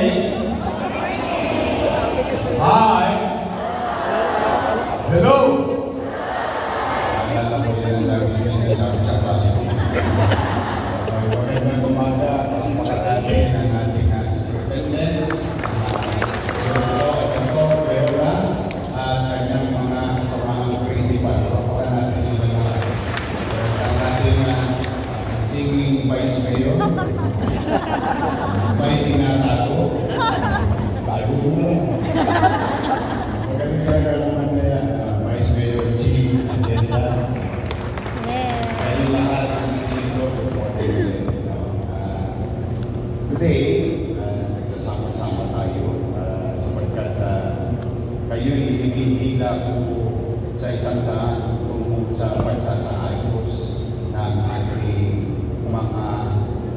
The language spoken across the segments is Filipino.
morning. Hi. Hello. Alala ko yan ang lagi ko sinasabi sa klase ko. Magandang umaga, ang makatabi ng ating superintendent, Peora, at kanyang mga kasamahang principal. Papakan natin sila lahat. Ang ating singing vice mayor, may tinatago. Tago mo na. Magandang kagalaman na yan, Vice Mayor G. Jensa. Sa inyo lahat ang dito. Today, nagsasama-sama tayo sapagkat kayo'y hinihila ko sa isang daan tungkol sa pagsasaayos ng ating mga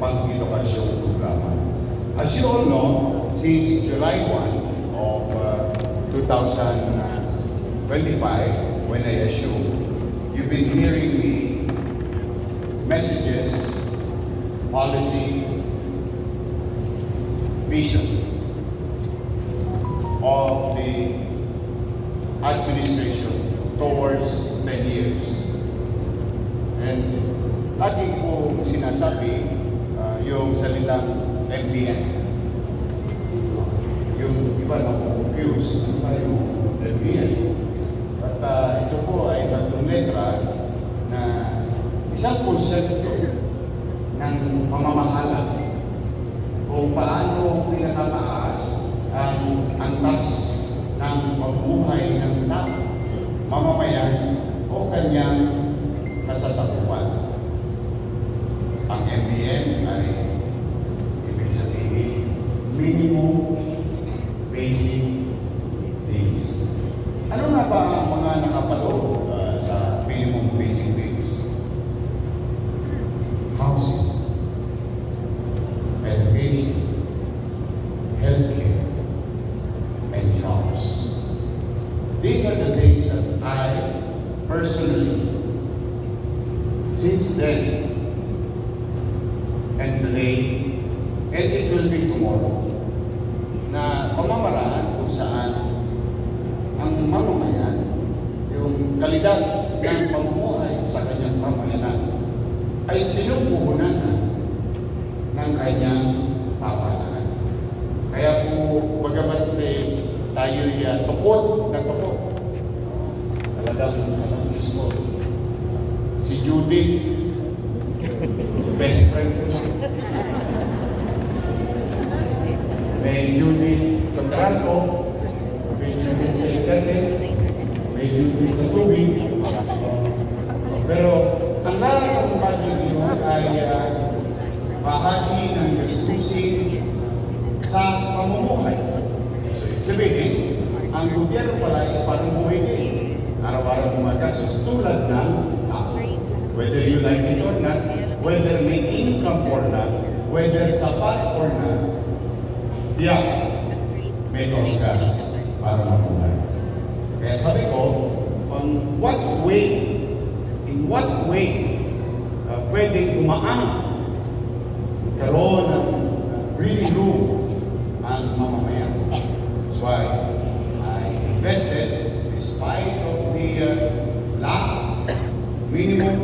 pang-edukasyong programa. As you all know, since July 1 of 2025, when I assumed, you've been hearing me messages, policy, vision of the administration towards 10 years. And lagi ko sinasabi yung salitang MBN. Yung iba na confused, ano ba yung MBN? At ito po ay tatlong letra na isang konsepto ng pamamahala kung paano pinakataas ang antas ng pamumuhay ng tao, mamamayan o kanyang nasasakupan. Ang MBN ay ibig sabihin minimum basic needs. Ano nga ba ang mga nakapaloob sa minimum basic needs? Housing, education, healthcare, and jobs. These are the things that I personally, since then, and today, and it will be tomorrow, na pamamaraan kung saan ang mamamayan, yung kalidad ng pamumuhay sa kanyang pamayanan, ay pinupuhunan ng kanyang pamayanan. Kaya po, bagamat tayo'y tukot na tukot, talagang Diyos ko, si Judy, best friend ko na. May Judith sa Franco, may Judith sa internet, may Judith sa tubig. Pero ang lahat ng bagay dito ay bahagi ng gastusin sa pamumuhay. So, sabihin, ang gobyerno pala is parang buhay din. Araw-araw gumagastos tulad ng tao. Whether you like it or not, whether may income or not, whether sapat or not, may tosgas para mabuhay. Kaya sabi ko, in what way pwedeng umaang karoon ng breathing room ang mamamayan. That's why I invested, despite of the lack, minimum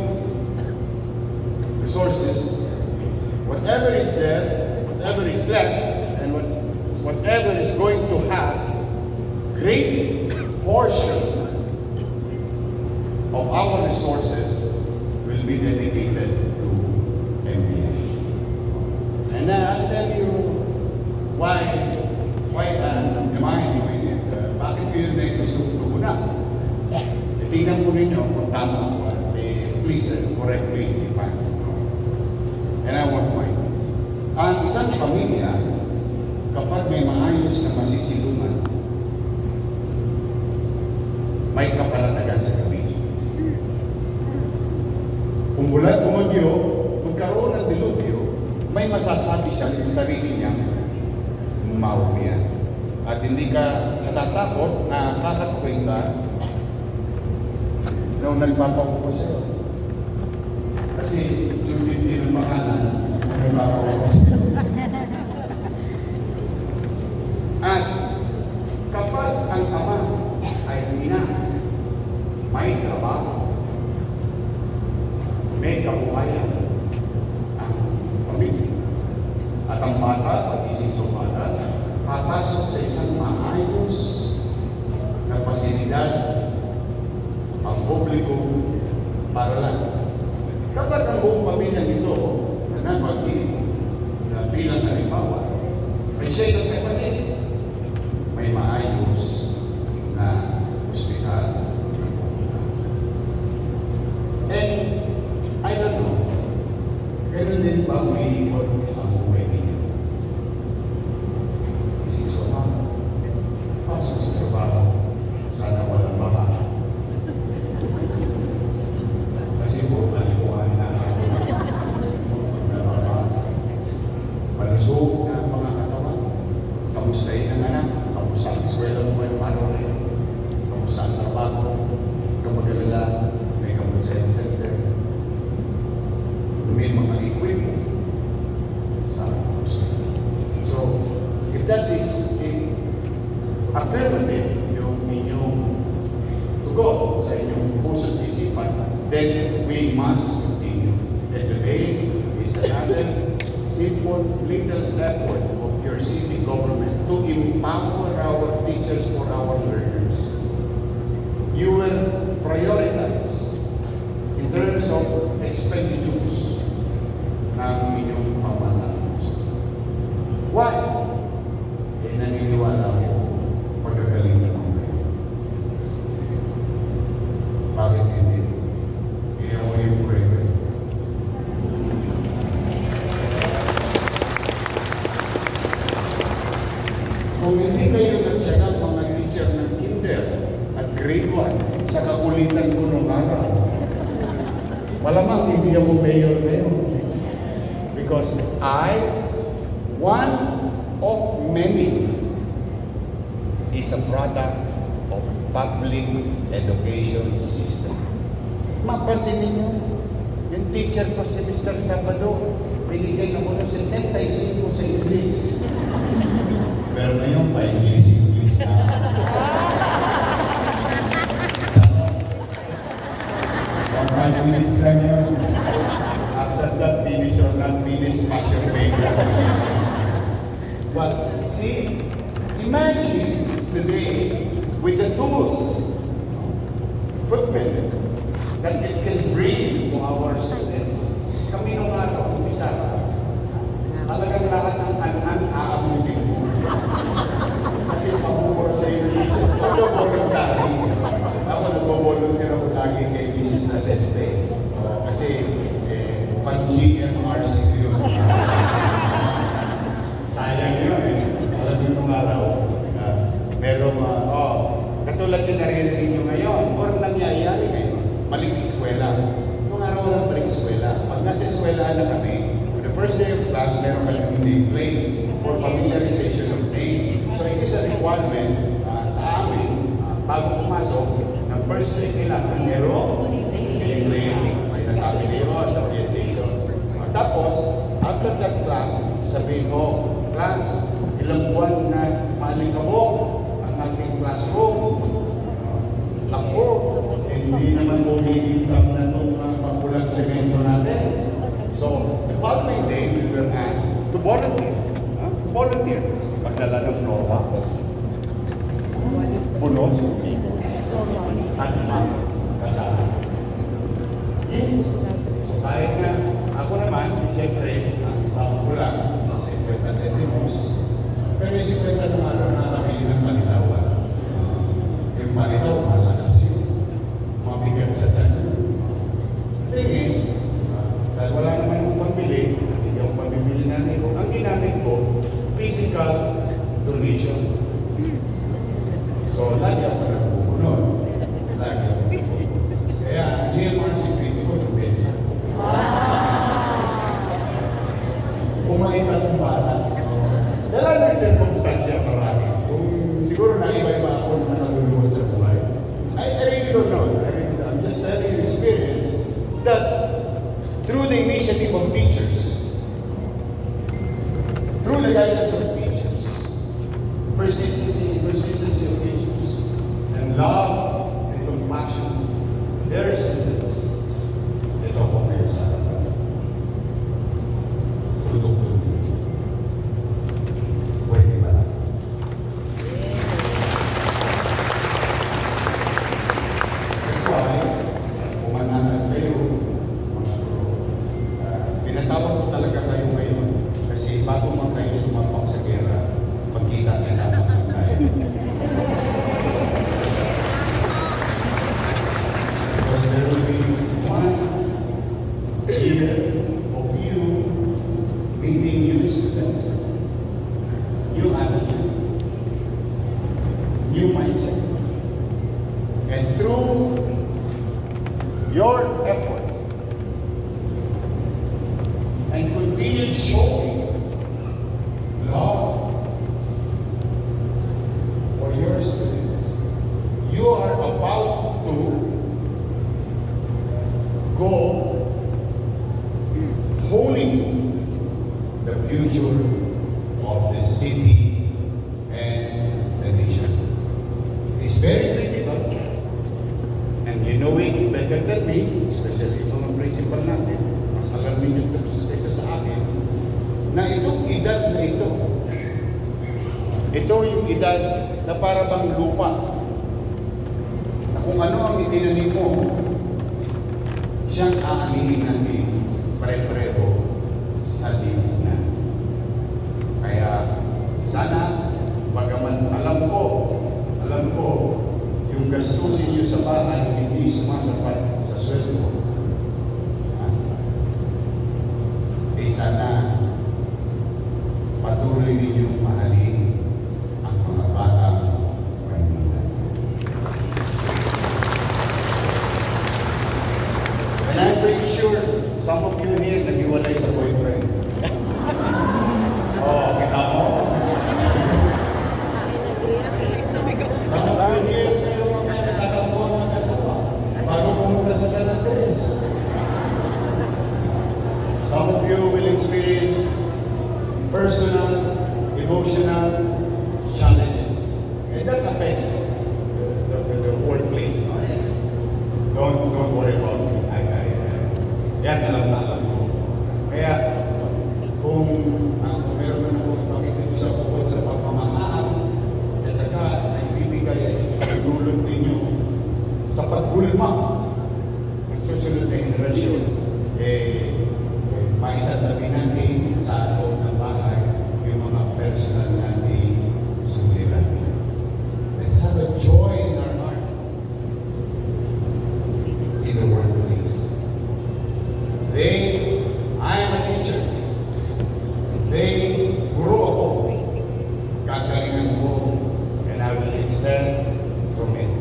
resources, whatever is there, whatever is left, and whatever is going to have great portion of our resources will be dedicated to MBN. And I'll tell you why am I doing it? Bakit ko yun ay gusto ko tugunan? Tingnan ko ninyo kung tama ako at please correct me if I'm wrong. And I want point. Ang isang pamilya, kapag may maayos na masisilungan, may kapanatagan sa gabi. Kung bulan bumagyo, magkaroon ng dilubyo, may masasabi siya sa sarili niya, maumiyan. At hindi ka natatakot na kakatuwing ka nung nagpapaupo sa'yo. Kasi Judith din ang pangalan na nagpapaupo sa'yo. ang bata, pag-isip sa umaga, papasok sa isang maayos na pasilidad ang publiko para lang. Kapag ang buong pamilya nito na nabagi na bilang halimbawa, may siya nagkasakit, may maayos na ospital. And I don't know, ganun din ba umiikot ang buhay ninyo? Isip sa mga, pasok sa trabaho, sana walang baka. Kasi po, nalikuhan na ako. Nababa. Palusog na ang mga katawan. Kamustahin ang anak. Kamusta ang eskwela mo yung parole. Kamusta ang trabaho. Kamag-alala. May kamustahin center. May mga equipment sa hospital. So, if that is affirmative yung inyong tugon sa inyong puso't isipan, then we must continue. And today is another simple little effort of your city government to empower our teachers or our learners. You will prioritize in terms of expenditures ng inyong pamahalaan. Why? Eh, naniniwala ko pagkagaling naman kayo. Bakit hindi? Kaya ko yung purebe. Kung hindi kayo nagtsagang mga teacher ng kinder at grade 1 sa kakulitan ko ng araw, malamang hindi ako mayor ngayon. Because I, one of many, is a product of public education system. Mapansin ninyo, yung teacher ko si Mr. Sabado, binigay ako ng 75 sa English. Pero ngayon pa English na. Ang 5 minutes lang yun. After that, finish or not finish, passion paper. But see, imagine today with the tools, equipment that it can bring to our students. Kami nung araw, isa, talagang lahat ng anak aamunin mo. Kasi pabukor sa religion. Ako voluntary. Ako nagbo-volunteer ako lagi kay Mrs. Naseste. Kasi pang-GMRC ko yun. Sayang yun eh. Alam nyo nung araw, merong, katulad din naririnig nyo ngayon, or nangyayari ngayon, maling eskwela. Nung araw wala paling eskwela. Pag nasa eskwela na kami, the first day of class, meron kami name plate for familiarization of name. So it is a requirement sa amin, bago pumasok, ng first day kailangan meron name plate. Sinasabi niyo sa orientation. Tapos, after that class, sabihin ko, class, ilang buwan na malikabok ang ating classroom. Ako, hindi naman bumibintang na itong mapulang semento natin. So, the following day, we were asked to volunteer. Volunteer. Pagdala ng floor box. Puno. At kasama. Yes. So, kahit na ako naman, siyempre, ako lang, 50 centimos. Pero yung 50 ng araw nakakabili ng panitawan. Yung panitaw, malakas yun. Mabigat sa tanong. The thing is, dahil wala naman akong pambili, hindi ako pambibili na nito. Ang ginamit ko, physical donation. So, lagi ako nagpupunod. Lagi ako nagpupunod. Kaya, GMRC ko, nabili. Kumain akong bata. Dahil ang nag-circumstansya marami. Kung siguro naiba-iba ako na nakaluluhod sa buhay. I really don't know. I'm just telling you experience that through the initiative of teachers, through the guidance of teachers, consistency of teachers, and love and compassion to their students, ito po kayo sa harapan. Tutulong. meeting new students, new attitude, new mindset. And through your effort and continued showing love for your students, you are about to go holding the future of the city and the nation. It's very critical, and you know it better than me, especially yung mga principal natin, mas alam ninyo ito kaysa sa akin, na itong edad na ito yung edad na para bang lupa, na kung ano ang itinanim mo, siyang aanihin natin pare-pareho sa lipunan. Kaya sana, bagaman alam ko, yung gastusin niyo sa bahay hindi sumasapat sa sweldo. Sana patuloy ninyong mahalin ang mga batang Maynila. And I'm pretty sure some of you here naghiwalay sa boyfriend. Oh, kita mo? Some of you here meron mga nagtatampuan mag-asawa bago pumunta sa San Andres. Some of you will experience personal, emotional challenges. And that affects the workplace. No? Don't worry about me. Yan, alam ko. Kaya, kung meron man ako ipakita nyo sa bukod sa pagmamahal, at saka naibibigay ay pagdulog ninyo sa paggulma ng susunod na henerasyon, maisasabi natin sa loob ng bahay yung mga personal natin suliranin. Let's have a joy in our heart in the workplace. I am a teacher. Guru ako. Gagalingan ko and I will excel from it.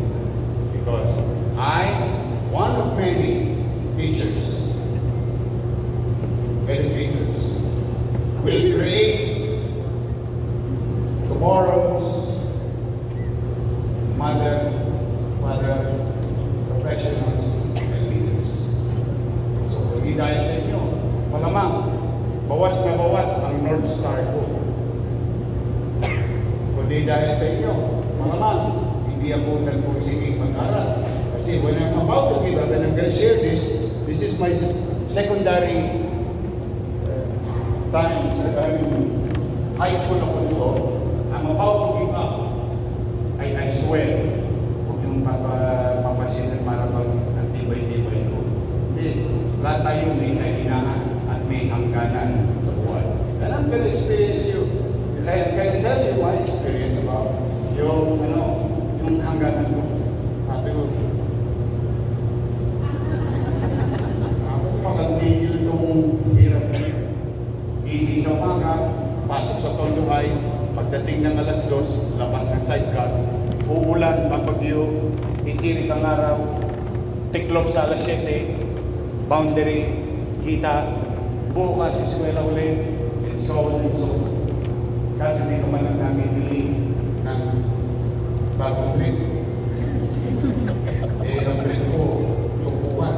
Because one of many teachers, educators, will create tomorrow's mother, father, professionals, and leaders. So, hindi dahil sa inyo, malamang, bawas na bawas ang North Star ko. Kundi dahil sa inyo, malamang, hindi ako nagpursiging mag-aral. Kasi when I'm about to give up, and I'm going to share this is my secondary times that I'm high school ako dito, I'm about to give up. I swear, huwag yung papansin ng marabang ang tibay-tibay ko. Hindi, lahat tayo may kahinaan at may hangganan sa buhay. And I'm going to experience you. I can tell you my experience about yung hangganan ko. Sabi ko, ako pag-tigil itong hirap na yun. Gising sa umaga, pasok sa Tondoay, pagdating ng alas 2, labas ng sidecar, uulan, mapagyo, titirik ang araw, tiklop sa alas 7, boundary, kita, bukas, eskwela ulit, and so on and so on. Kasi di naman lang namin bili ng bagong trip. Ang trip ko, tukuan,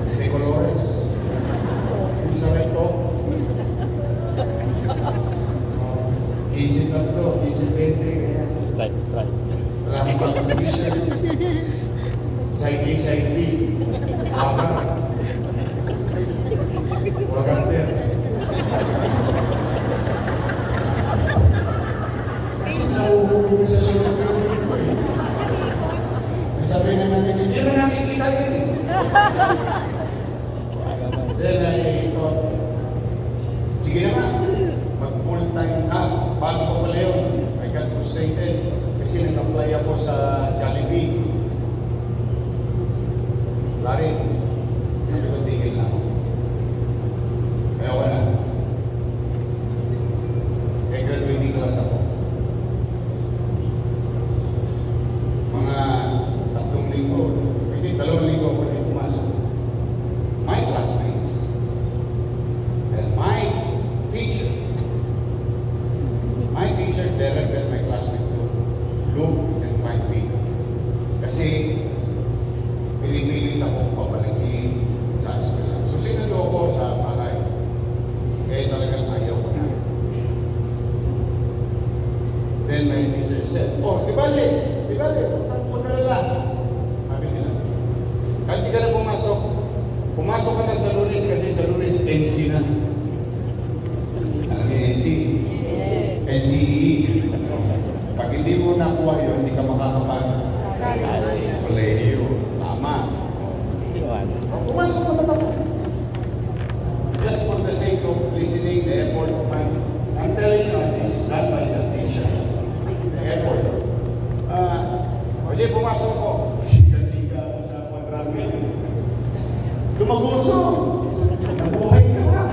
de Colores. Yung sa ito, 15 lang to, 15-20, kaya. Strike. Wala akong bagong t-shirt. Side B. Waganda. Kasi nauhulog sa shoulder ko eh. Sabi naman nila, hindi mo nakikita yun eh. Then I thought, sige naman, mag-full time na. Bago ko pala yun, I got frustrated. Kasi nag-apply ako sa Jollibee. Larry, sabi ko, tigil na ako. Kaya wala. lalabas ako. Mga 3 linggo, hindi, 2 linggo pwede pumasok. My classmates and my teacher directed my classmate to look and find me. Kasi pinipilit ako pabalikin sa eskwela. So sinundo ko sa bahay. Kaya talagang ayaw ko na. Then my teacher said, "Oh, di bali, mag-alala." Sabi nila, kahit di ka na pumasok ka na sa Lunes kasi sa Lunes NC na. Alam niyo NC? NCE. Pag hindi mo nakuha yun, hindi ka makakapag-kolehiyo. Tama. Pumasok ka na ba? Just for the sake of listening, the effort of my... I'm telling you, this is not my attention. The effort. Oye, pumasok ko. Siga-siga ako sa quadrangle. Lumaguso. Nabuhay ka na.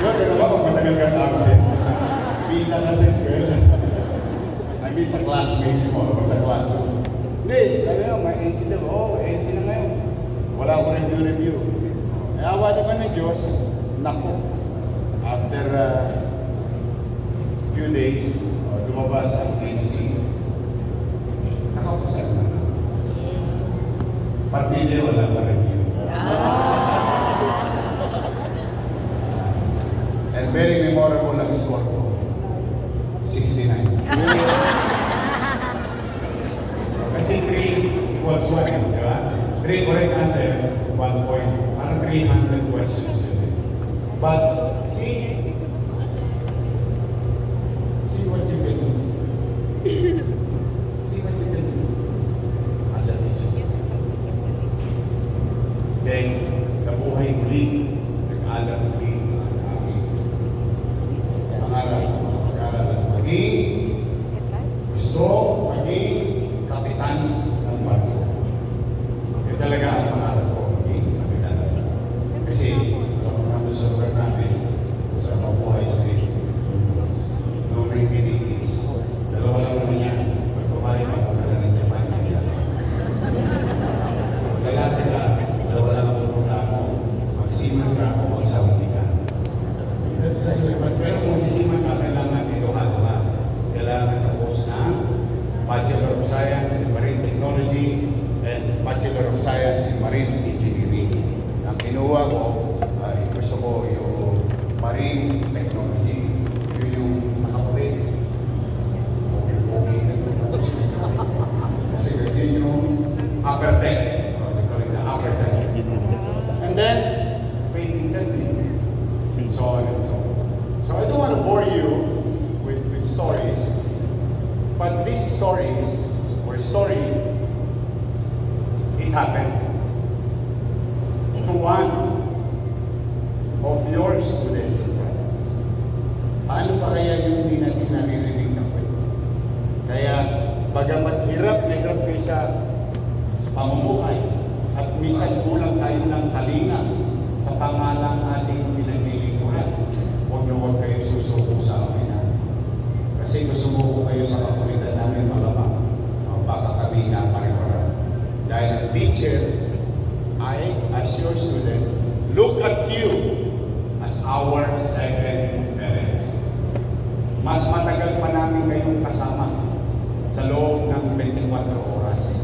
Yun, pero ba, pag matagal ka na-absent. Pila ka sa eskwela. I mean, sa classmates mo, o sa classroom. Hindi, sabi mo, may NC na. NC na ngayon. Wala ko review. Eh, awa naman ng Diyos, naku. After few days, lumabas ang NC. Nakapusap na. Partide, wala pa review. And very memorable ang score ko. 69. Kasi 3 equals 1, di ba? 3 correct answer, 1 point. Parang 300 questions yun. But, see what you can do. See what you can do as a teacher. Then, nabuhay muli, nag-alam muli ang aking pangarap ng mga pag-aral at gusto maging kapitan ng barko. Yun talaga ang pangarap ko, maging kapitan. Kasi, alam mo sa lugar namin, sa Mabuhay State, noong 1980s, dalawa lang naman yan, magbabahay pa kung nila ng Japan nila. Maglalaki ka, dalawa lang ang pupunta ako, magsiman ka o mag-Saudi ka. That's right. Pero kung magsisiman ka, kailangan iluhado ka. Kailangan tapos ng Bachelor of Science in Marine Technology and Bachelor of Science in Marine Engineering. Ang kinuha ko, gusto ko yung Marine Technology. Yun yung nakapulit. Okay na doon. Kasi yun yung upper deck. They call it the upper deck. And then, painting that thing. So on and so on. So I don't want to bore you with stories, but these stories, it happened to one of your students and brothers. Paano pa kaya yung hindi natin naririnig na kwento? Kaya, bagamat hirap na hirap kayo sa pamumuhay, at minsan kulang tayo ng kalinga sa pangalang ating pinaglilingkuran, huwag kayo susuko sa amin. Kasi kung sumuko kayo sa kapulitan namin, malamang baka kami na pariwara. Dahil ang teacher, I, as your student, look at you as our second parents. Mas matagal pa namin kayong kasama sa loob ng 24 oras.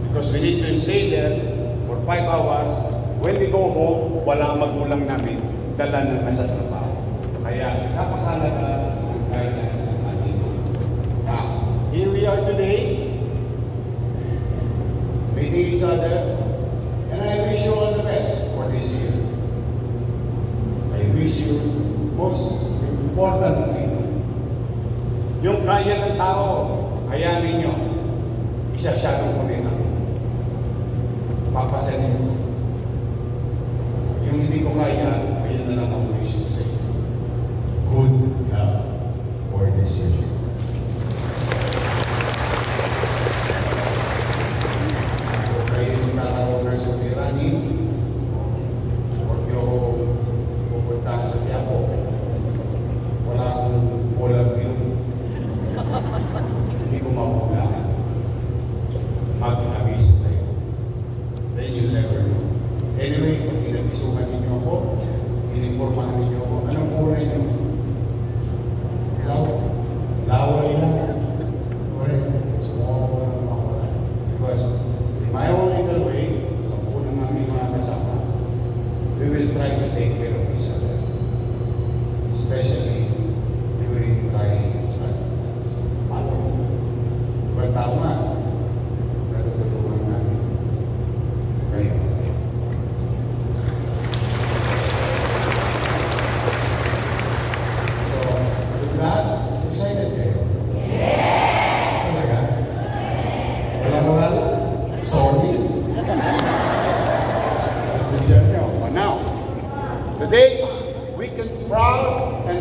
Because we need to stay there for 5 hours. When we go home, wala magulang namin, dala na nasa trabaho. Kaya napakalaga ng guidance ng ating. Now, here we are today, meeting each other, and I wish you all the best for this year. I wish you, most importantly, yung kaya ng tao, hayanin nyo, isasyado ko rin ako. Papasanin ko. Yung hindi ko kaya, ayun na lang ang wish ko sa inyo. Good luck for this year. Kung kayo magkakaroon ng suliranin, huwag nyo pupuntahan sa Quiapo. Wala akong walang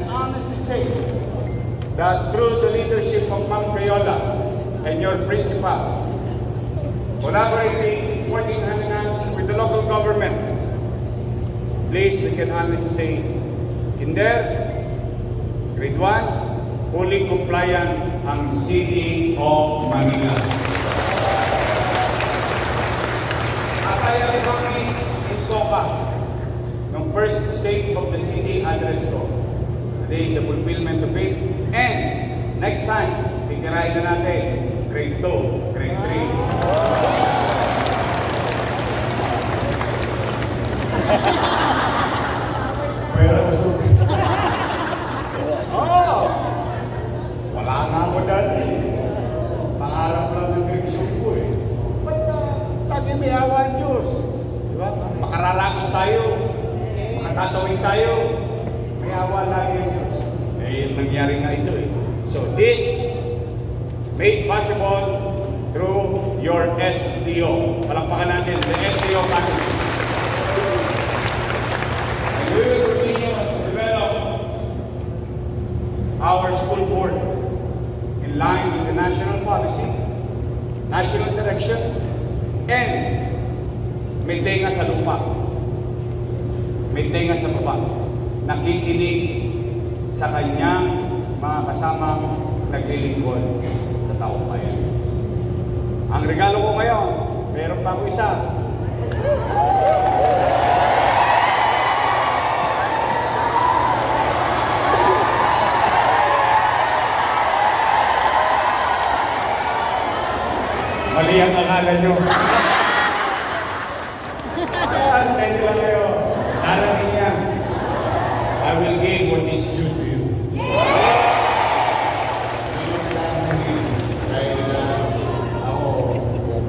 can honestly say that through the leadership of Ma'am Cayola and your principal, collaborating, working hand in hand with the local government, please, we can honestly say, in there, grade 1, fully compliant ang City of Manila. As I have promised in SOCA, ng first state of the city address ko, today is a fulfillment of it. And next time, tigirahin na natin, grade 2, grade 3. Pero gusto ko. Oh! Wala nga ako dati. Pangarap lang ng direksyon ko eh. Ba't lagi may awa ang Diyos? Diba? Makararagos tayo. Makatatawid tayo. May awa lagi ang Diyos. Eh, nangyari nga ito eh. So this made possible through your SDO. Palakpakan natin, the SDO family. And we will continue to develop our school board in line with the national policy, national direction, and may tenga sa lupa, may tenga sa baba, nakikinig sa kanyang mga kasamang naglilingkod sa taong bayan. Ang regalo ko ngayon, meron pa ako isa. Mali ang akala nyo. Kaya, send lang kayo. Darating yan. I will give what is due to you. Dahil ako,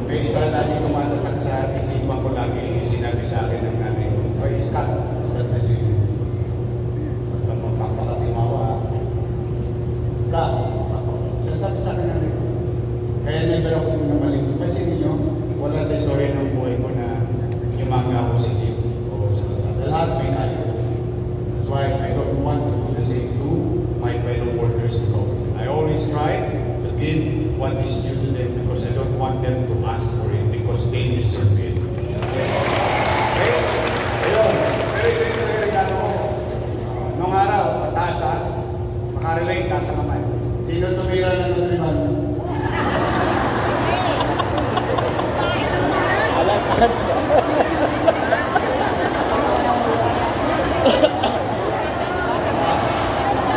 may isa lagi tumatatak sa isipan ko lagi, sinabi sa akin ng nanay ko, "Oy, Scott kasi magpapakatimawa." Ka, sinasabi sa akin nanay ko. Kaya never akong namaling. Pansin niyo, wala sa story ng buhay ko na yumanga ako sa jeep o sa lahat may tayo. That's why I don't want to do the same to my fellow workers in government. I always try to give what is due to them because I don't want them to ask for it because they deserve it. Okay? Ayun. Very good na regalo ko. Nung araw, pataas ha, makarelate ka sa kamay. Sino tumira ng nutriman?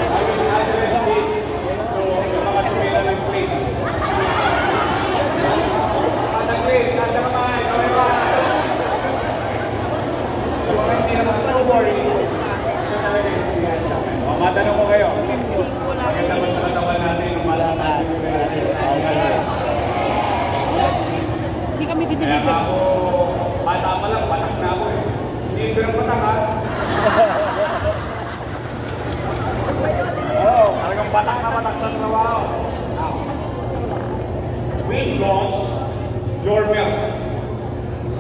I will address this to yung mga tumira ng plane. Mga plane, nasa kamay, kamay ba? So, hindi naman, don't worry. Ito talaga yung experience sa akin. O, matanong ko kayo. Maganda ba sa katawan natin yung malaman natin natin? Hindi kami Kaya diniligan. nga ako, bata pa lang, patak na ako eh. Hindi ko ng patak ha. Oo, talagang patak na patak sa trabaho. Now, we launch your milk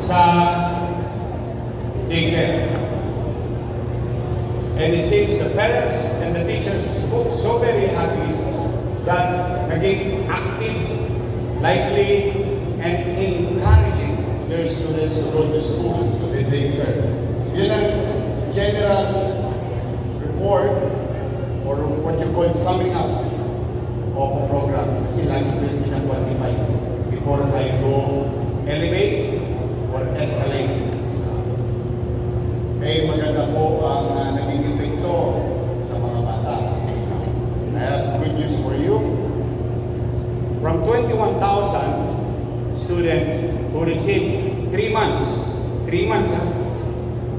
sa daycare. And it seems the parents and the teachers spoke so very happy that naging active, lively, and encouraging their students to go to school, to the daycare. Yun ang general report or what you call summing up of a program. Kasi lagi ko yung pinag-quantify before I go elevate or escalate. Kaya maganda po ang naging epekto sa mga bata. I have good news for you. From 21,000 students who received 3 months,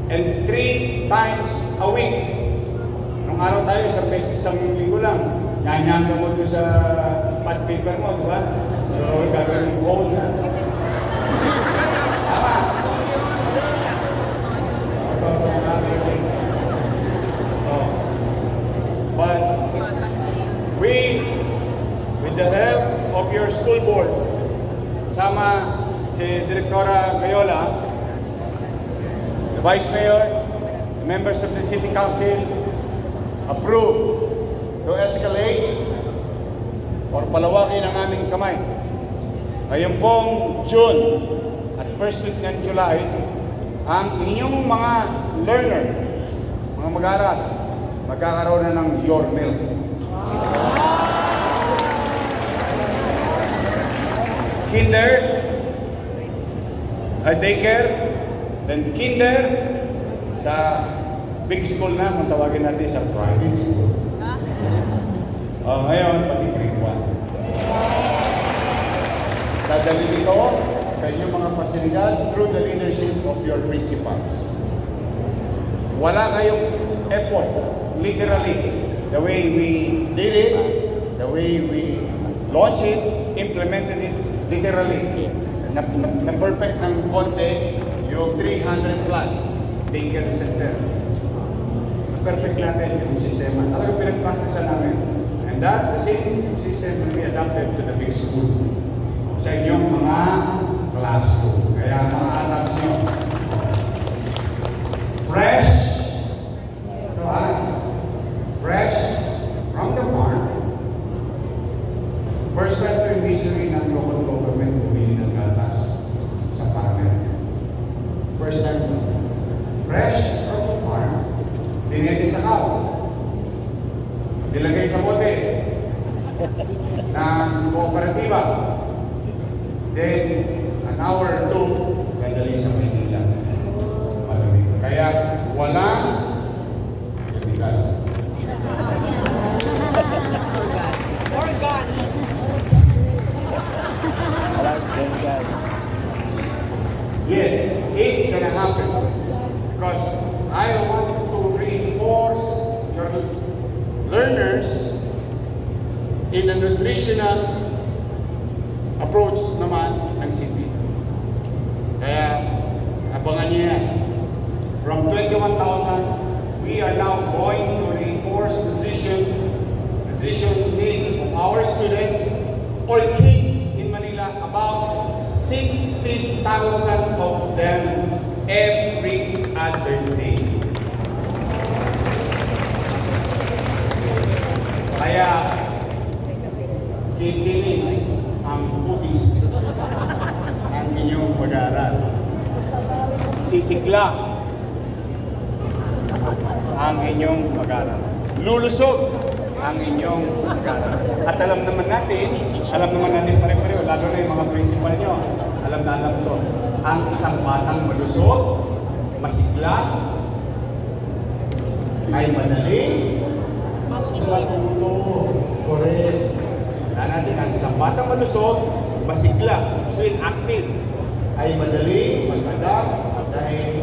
and 3 times a week. Nung araw tayo, sa pesos, isang linggo lang. Nyanyanga mo doon sa pad paper mo, di ba? So, gagawin yung code na. Tama. Ito sa mga oh. But we, with the help of your school board, kasama si Direktora Cayola, the Vice Mayor, the members of the City Council, approve to escalate or palawakin ang aming kamay. Ngayon pong June at first week ng July, ang inyong mga learner, mga mag-aaral, magkakaroon na ng your milk. Kinder, daycare, then kinder, sa big school na, kung tawagin natin sa private school. Ngayon, pati grade 1. Dadali dito sa inyong mga pasilidad through the leadership of your principals. Wala kayong effort, literally, the way we did it, the way we launched it, implemented it, literally. Na-perfect ng konti yung 300 plus daycare center. Perfect natin yung sistema. Talagang pinag-practice namin. And that, the same system will be adapted to the big school. Sa inyong mga classroom. Kaya mga anak nyo, fresh, fresh from the farm. First time in history ng local government bumili ng gatas sa farmer. First time, fresh from the farm, dinete sa kao, nilagay sa bote ng kooperatiba. Then, an hour or two, dadali sa Maynila. Malamig. Kaya, walang chemical. Yes, it's gonna happen. Because I want to reinforce your learners in a nutritional approach naman ng city. Kaya, abangan niyo yan. From 21,000, we are now going to reinforce nutrition needs of our students or kids in Manila, about 60,000 of them every other day. Kaya, kikinis ang pubis ang inyong pag-aaral. Sisikla ang inyong pag-aaral. Lulusog ang inyong pag-aaral. At alam naman natin pare-pareho, lalo na yung mga principal nyo, alam to, ang isang batang malusog, masigla, ay madali matuto. Correct. Tandaan natin, ang isang batang malusog, masigla, so active, ay madali mag-adapt dahil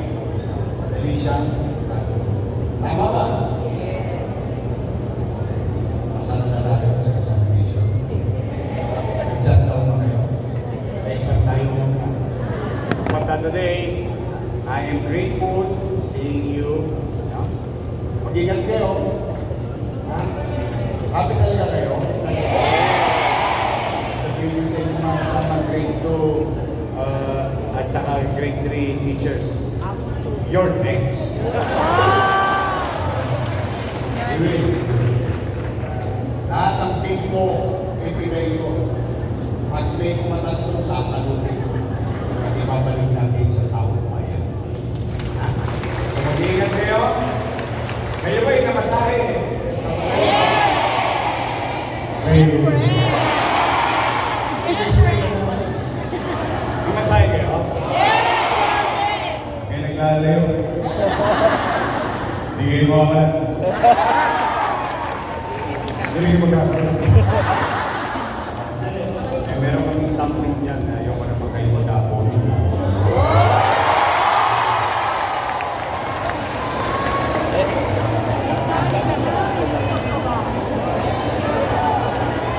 madali siyang matuto. Tama ba? Masarap na tayo sa examination. Nag-chat daw ba kayo? Exam tayo muna. But today, I am grateful seeing you. Mag-ingat kayo. Happy talaga kayo. Sabihin nyo sa inyo mga kasama grade 2 at saka grade 3 teachers. You're next. Lahat ng pin mo, ipinay ko. At may kumatas kung sasagutin ko. At ibabalik natin sa taong bayan. So mag-iingat kayo. Kayo ba yung namasahe? Kayo. Namasahe kayo? Kaya naglalayo. Hindi kayo mawala. Hindi kayo magkakaroon. Meron kami something dyan na ayoko naman kayo mag-aapon.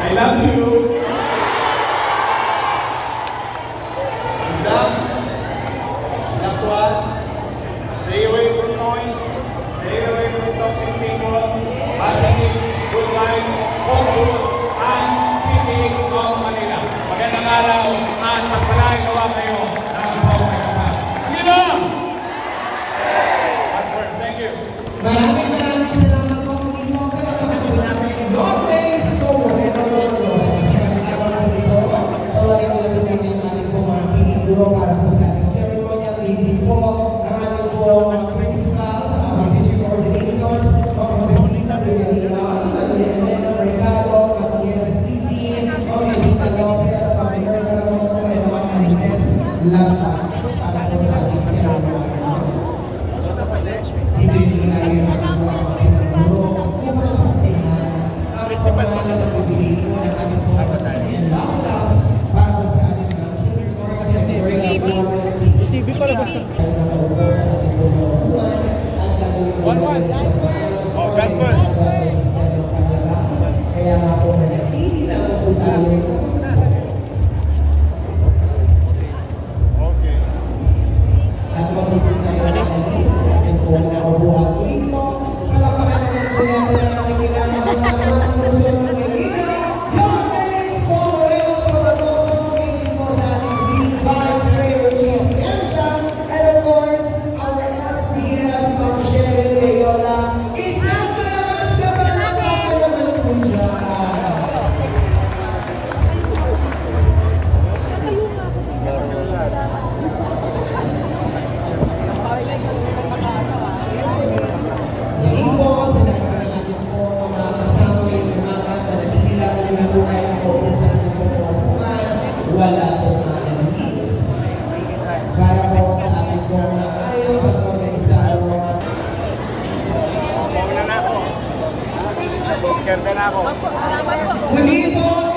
I love you. That was, stay away from noise, stay away from toxic people, positive, good vibes, all good, and city of Manila. Magandang araw at magpalain gawa kayo ng pagpapalaman. Panginoon! Thank you. Maraming salamat po, Panginoon. na ako. Salamat po. Muli po